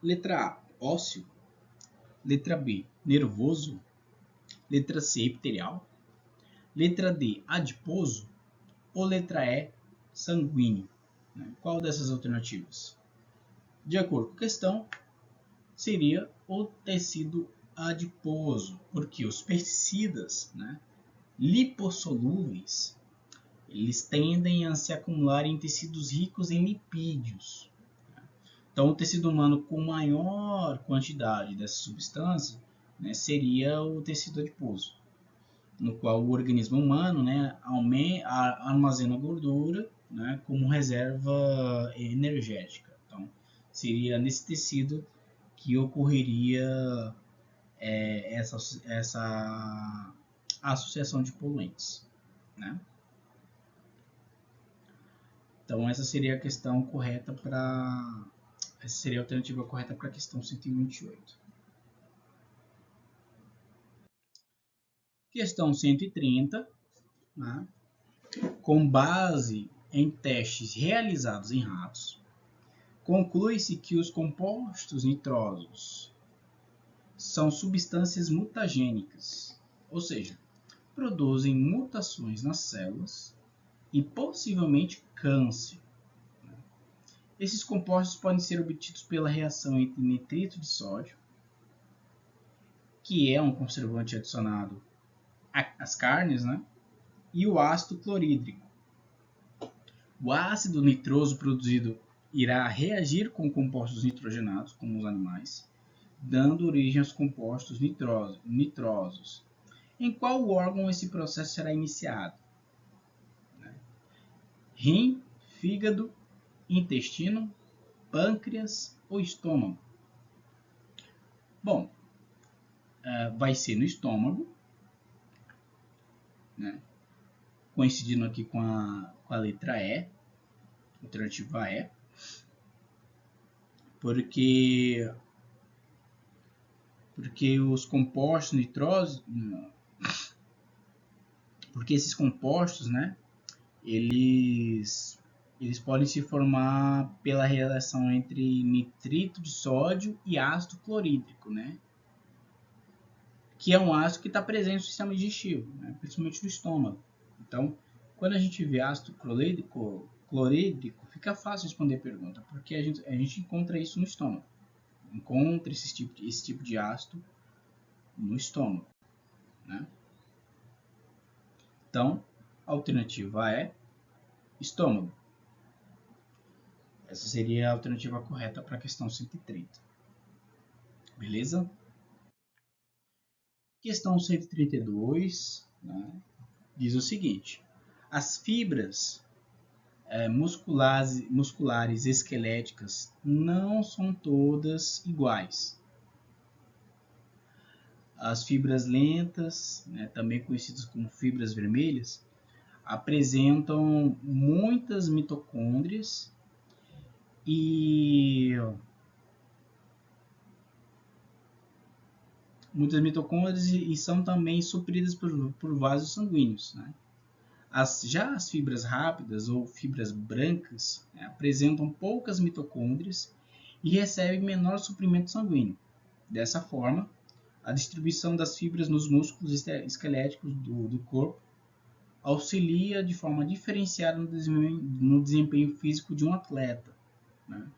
Letra A, ósseo. Letra B, nervoso. Letra C, epitelial. Letra D, adiposo. Ou letra E, sanguíneo. Né? Qual dessas alternativas? De acordo com a questão, seria o tecido adiposo, porque os pesticidas, né, lipossolúveis, eles tendem a se acumular em tecidos ricos em lipídios. Então, o tecido humano com maior quantidade dessa substância, né, seria o tecido adiposo, no qual o organismo humano, né, armazena gordura, né, como reserva energética. Então, seria nesse tecido que ocorreria essa associação de poluentes. Né? Então, essa seria a questão correta para. Essa seria a alternativa correta para a questão 128. Questão 130. Né? Com base em testes realizados em ratos, conclui-se que os compostos nitrosos são substâncias mutagênicas, ou seja, produzem mutações nas células e possivelmente câncer. Esses compostos podem ser obtidos pela reação entre nitrito de sódio, que é um conservante adicionado às carnes, né? E o ácido clorídrico. O ácido nitroso produzido irá reagir com compostos nitrogenados, como os animais, dando origem aos compostos nitrosos. Em qual órgão esse processo será iniciado? Rim, fígado, intestino, pâncreas ou estômago? Bom, vai ser no estômago, né? Coincidindo aqui com a letra E, alternativa E, porque os compostos nitrosos, porque esses compostos, né, eles podem se formar pela reação entre nitrito de sódio e ácido clorídrico, né, que é um ácido que está presente no sistema digestivo, né, principalmente no estômago. Então, quando a gente vê ácido clorídrico, fica fácil responder a pergunta, porque a gente encontra isso no estômago. Encontra esse tipo de ácido no estômago. Né? Então, a alternativa é estômago. Essa seria a alternativa correta para a questão 130. Beleza? Questão 132, né, diz o seguinte. As fibras musculares esqueléticas não são todas iguais. As fibras lentas, né, também conhecidas como fibras vermelhas, apresentam muitas mitocôndrias e são também supridas por vasos sanguíneos. Né? Já as fibras rápidas ou fibras brancas, né, apresentam poucas mitocôndrias e recebem menor suprimento sanguíneo. Dessa forma, a distribuição das fibras nos músculos esqueléticos do corpo auxilia de forma diferenciada no desempenho físico de um atleta, né?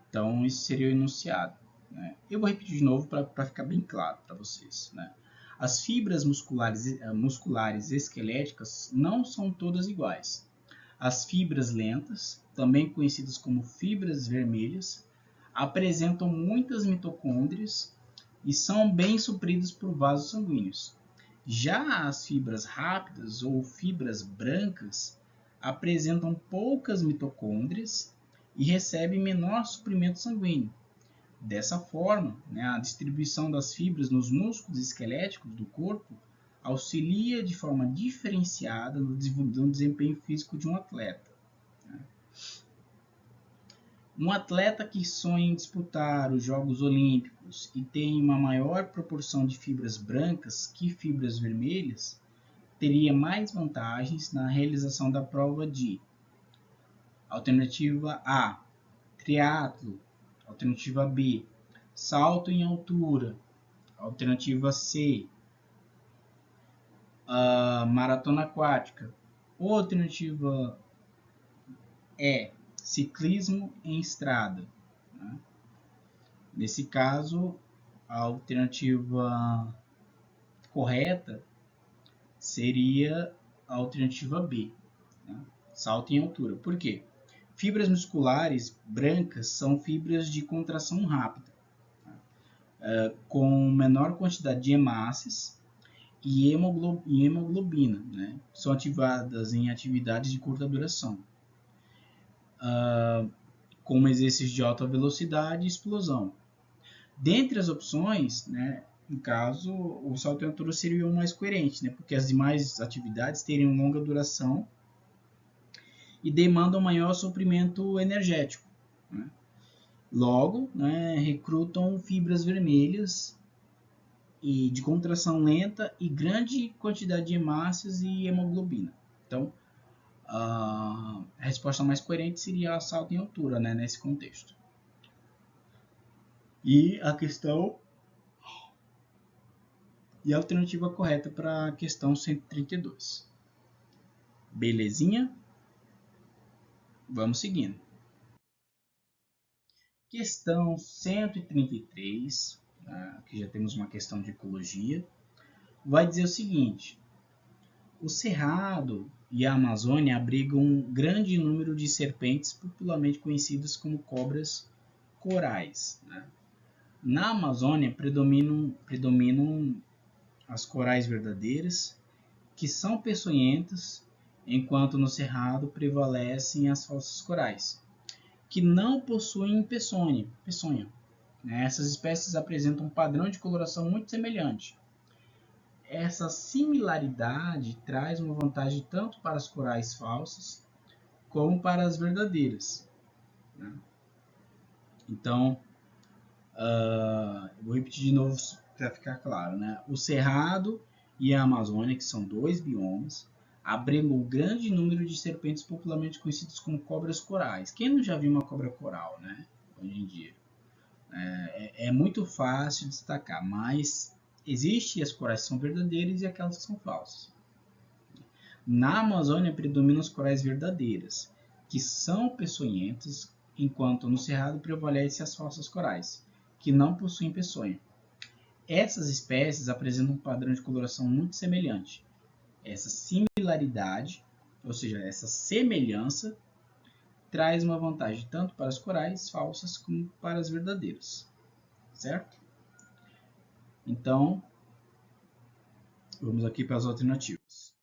Então, isso seria o enunciado, né? Eu vou repetir de novo para ficar bem claro para vocês, né? As fibras musculares esqueléticas não são todas iguais. As fibras lentas, também conhecidas como fibras vermelhas, apresentam muitas mitocôndrias e são bem supridas por vasos sanguíneos. Já as fibras rápidas ou fibras brancas apresentam poucas mitocôndrias e recebem menor suprimento sanguíneo. Dessa forma, a distribuição das fibras nos músculos esqueléticos do corpo auxilia de forma diferenciada no desempenho físico de um atleta. Um atleta que sonha em disputar os Jogos Olímpicos e tem uma maior proporção de fibras brancas que fibras vermelhas teria mais vantagens na realização da prova de alternativa A, triatlo, alternativa B, salto em altura, alternativa C, maratona aquática, ou alternativa E, ciclismo em estrada, né? Nesse caso, a alternativa correta seria a alternativa B, né? Salto em altura. Por quê? Fibras musculares brancas são fibras de contração rápida, com menor quantidade de hemácias e hemoglobina, né? São ativadas em atividades de curta duração, como exercícios de alta velocidade e explosão. Dentre as opções, né, no caso, o salto em altura seria o mais coerente, né, porque as demais atividades teriam longa duração e demandam maior suprimento energético, né? Logo, né, recrutam fibras vermelhas e de contração lenta e grande quantidade de hemácias e hemoglobina. Então, a resposta mais coerente seria salto em altura, né, nesse contexto. E a questão e a alternativa correta para a questão 132. Belezinha? Vamos seguindo. Questão 133, aqui já temos uma questão de ecologia, vai dizer o seguinte: o Cerrado e a Amazônia abrigam um grande número de serpentes popularmente conhecidas como cobras corais, né? Na Amazônia predominam as corais verdadeiras, que são peçonhentas, enquanto no Cerrado prevalecem as falsas corais, que não possuem peçonha. Essas espécies apresentam um padrão de coloração muito semelhante. Essa similaridade traz uma vantagem tanto para as corais falsas como para as verdadeiras, né? Então, eu vou repetir de novo para ficar claro, né? O Cerrado e a Amazônia, que são dois biomas, abrigam um grande número de serpentes popularmente conhecidas como cobras corais. Quem não já viu uma cobra coral, né? Hoje em dia. É muito fácil destacar, mas existem as corais que são verdadeiras e aquelas que são falsas. Na Amazônia predominam as corais verdadeiras, que são peçonhentas, enquanto no Cerrado prevalecem as falsas corais, que não possuem peçonha. Essas espécies apresentam um padrão de coloração muito semelhante. Essa similaridade, ou seja, essa semelhança, traz uma vantagem tanto para as corais falsas como para as verdadeiras, certo? Então, vamos aqui para as alternativas.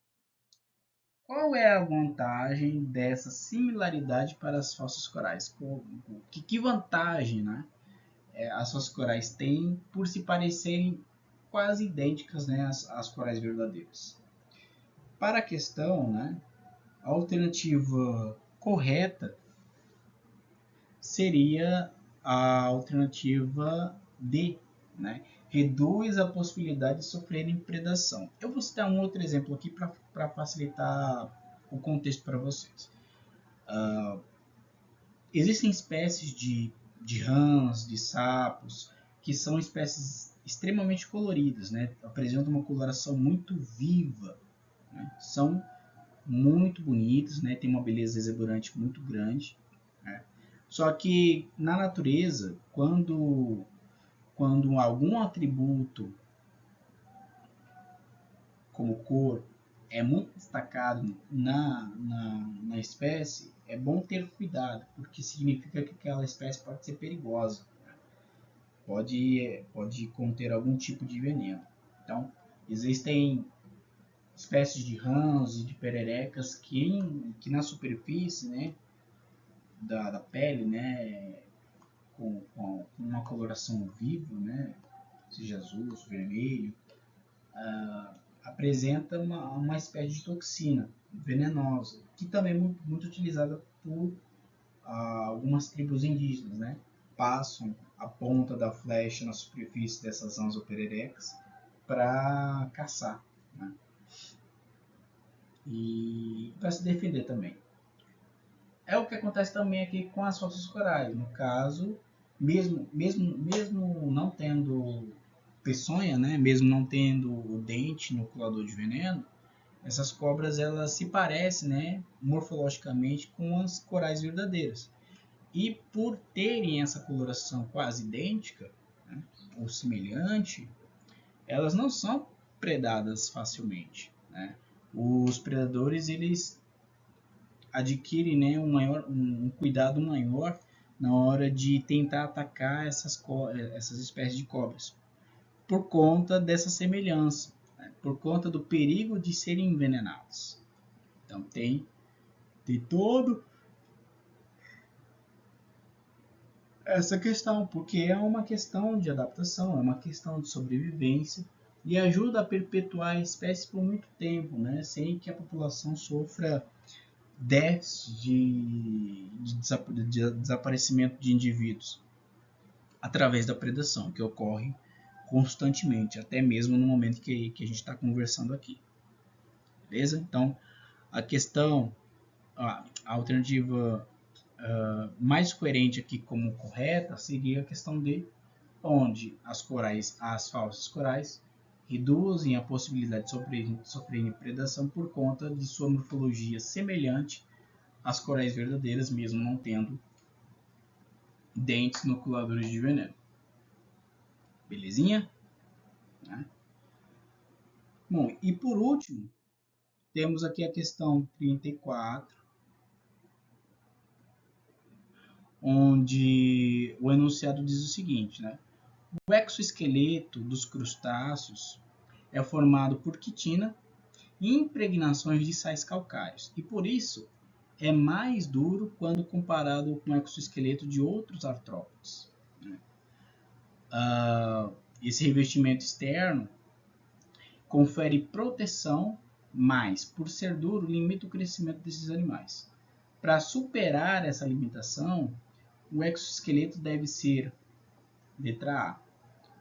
Qual é a vantagem dessa similaridade para as falsas corais? Que vantagem, né, as falsas corais têm por se parecerem quase idênticas, né, às corais verdadeiras? Para a questão, né, a alternativa correta seria a alternativa D, né? Reduz a possibilidade de sofrerem predação. Eu vou citar um outro exemplo aqui para facilitar o contexto para vocês. Existem espécies de rãs, de sapos, que são espécies extremamente coloridas, né? Apresentam uma coloração muito viva, né? São muito bonitos, né? Tem uma beleza exuberante muito grande, né? Só que na natureza, quando algum atributo como cor é muito destacado na espécie, é bom ter cuidado, porque significa que aquela espécie pode ser perigosa, né? Pode conter algum tipo de veneno. Então, existem espécies de rãs e de pererecas que na superfície, né, da pele, né, com uma coloração viva, né, seja azul, vermelho, apresenta uma espécie de toxina venenosa, que também é muito utilizada por algumas tribos indígenas, né? Passam a ponta da flecha na superfície dessas rãs ou pererecas para caçar, né? E para se defender também. É o que acontece também aqui com as falsas corais. No caso, mesmo não tendo peçonha, né? Mesmo não tendo o dente no coador de veneno, essas cobras elas se parecem, né, morfologicamente com as corais verdadeiras. E por terem essa coloração quase idêntica, né, ou semelhante, elas não são predadas facilmente, né? Os predadores eles adquirem, né, um cuidado maior na hora de tentar atacar essas espécies de cobras, por conta dessa semelhança, né, por conta do perigo de serem envenenados. Então tem todo essa questão, porque é uma questão de adaptação, é uma questão de sobrevivência e ajuda a perpetuar a espécie por muito tempo, né, sem que a população sofra déficit de desaparecimento de indivíduos através da predação, que ocorre constantemente, até mesmo no momento que a gente está conversando aqui. Beleza? Então, a questão, a alternativa mais coerente aqui como correta seria a questão de onde as falsas corais, reduzem a possibilidade de sofrerem predação por conta de sua morfologia semelhante às corais verdadeiras, mesmo não tendo dentes no coadores de veneno. Belezinha? Né? Bom, e por último, temos aqui a questão 34, onde o enunciado diz o seguinte, né? O exoesqueleto dos crustáceos é formado por quitina e impregnações de sais calcários, e por isso é mais duro quando comparado com o exoesqueleto de outros artrópodes. Esse revestimento externo confere proteção, mas, por ser duro, limita o crescimento desses animais. Para superar essa limitação, o exoesqueleto deve ser, letra A,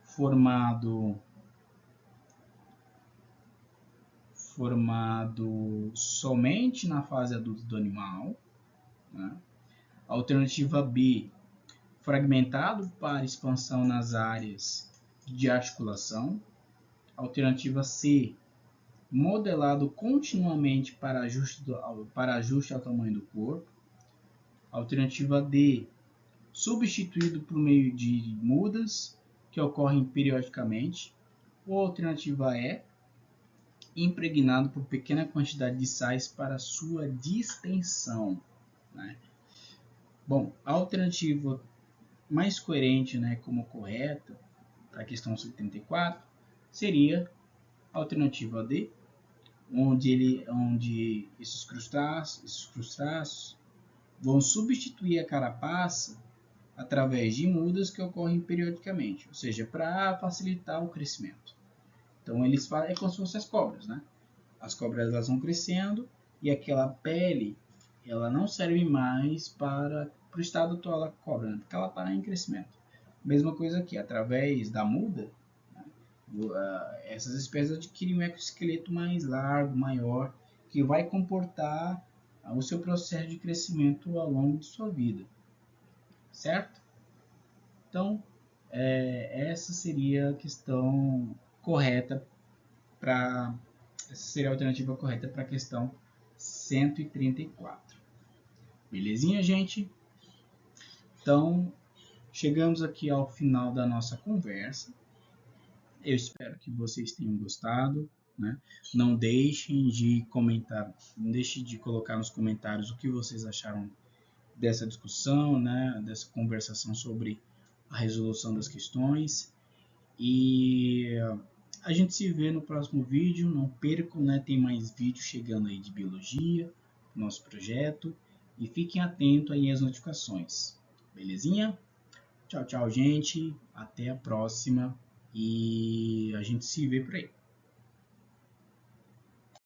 formado somente na fase adulta do animal, né? Alternativa B, fragmentado para expansão nas áreas de articulação. Alternativa C, modelado continuamente para ajuste ao tamanho do corpo. Alternativa D, substituído por meio de mudas que ocorrem periodicamente. Ou alternativa E, impregnado por pequena quantidade de sais para sua distensão, né? Bom, a alternativa mais coerente, né, como correta para a questão 74 seria a alternativa D, onde esses crustáceos vão substituir a carapaça através de mudas que ocorrem periodicamente, ou seja, para facilitar o crescimento. Então eles fazem, é como se fossem as cobras, né? As cobras elas vão crescendo e aquela pele ela não serve mais para o estado atual da cobra, né? Porque ela está em crescimento. Mesma coisa aqui, através da muda, né? Essas espécies adquirem um exoesqueleto mais largo, maior, que vai comportar o seu processo de crescimento ao longo de sua vida, certo? Então, essa seria a questão correta para... Essa seria a alternativa correta para a questão 134. Belezinha, gente? Então, chegamos aqui ao final da nossa conversa. Eu espero que vocês tenham gostado, né? Não deixem de comentar, não deixem de colocar nos comentários o que vocês acharam dessa discussão, né? Dessa conversação sobre a resolução das questões. E a gente se vê no próximo vídeo. Não percam, né? Tem mais vídeos chegando aí de biologia, nosso projeto. E fiquem atentos aí às notificações. Belezinha? Tchau, tchau, gente. Até a próxima. E a gente se vê por aí.